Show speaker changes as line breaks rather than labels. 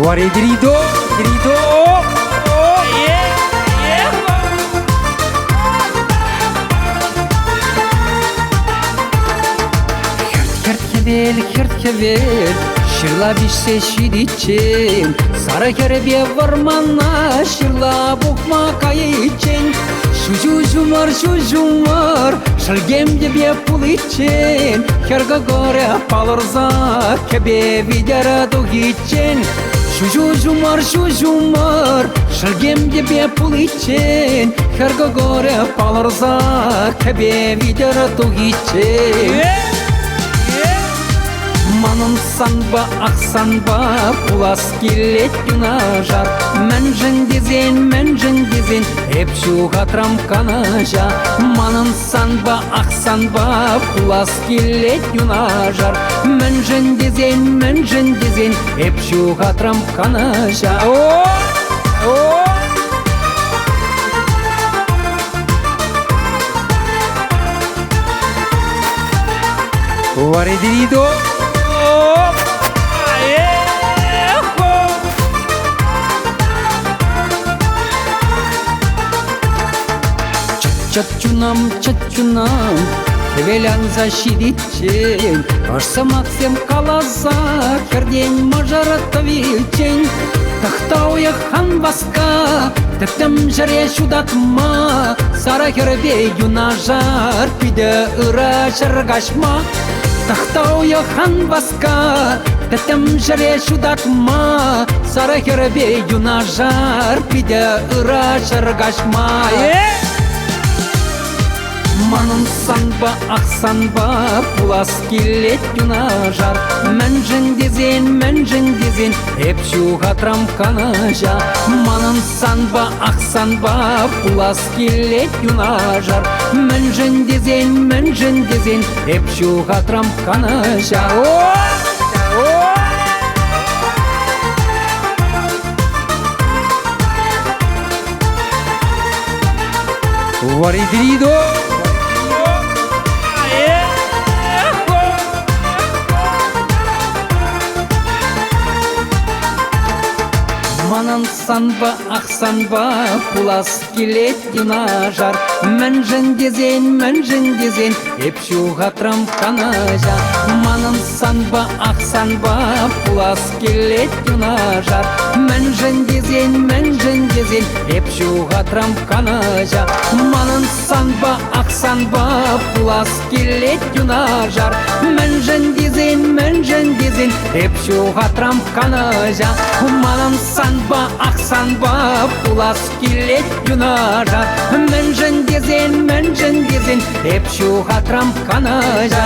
Wari dirido, dirido, oh, yeah, yeah. Hert kevel, şırla bişse şidiçen. Sarı kerebe varmana, şırla bukma kayıçen. Şujumar, şalgemde bir pul içen. Kerga gore palırza, kebe vidara dogiçen. Şujumar, şalgemde bir pul içen. Kerga gore palırza, kebe vidara dogiçen. Manın sanba, aksanba, pulas killet yunajar. Menjen dizin, hep şu hatram kanaja. Manın sanba, aksanba, pulas killet yunajar. Menjen dizin, hep şu hatram kanaja. Oh, oh. Wari dirido. Чатчунам, кевелянза шидичен. Арсамаксем калаза, кердень мажарата вилчен. Тахтауя хан баска, тектем жаре шудатма. Сара кербе юнажар, пиде ыра шаргашма. Тахтауя хан баска, тектем жаре шудатма. Сара кербе юнажар, пиде ыра шаргашма. Манын санба, ақсанба, пулас келет юнажар. Менжен дезен, хеп шуғатрам канажа. Манын санба, ақсанба, пулас келет юнажар. Менжен дезен, хеп шуғатрам канажа. Wari dirido. Манан санба, ақсанба, пулас келет юнажар. Менжен дезен, хеп шуғатрам канажа. Манан санба, ақсанба, пулас келет юнажар. Менжен дезен, хеп шуғатрам канажа. Манан санба, ақсанба, пулас келет юнажар. Менжен дезен, хеп шуғатрам канажа. Манан санба, ақсанба, пулас келет юнажар. Менжен дезен, хеп шуғатрам канажа.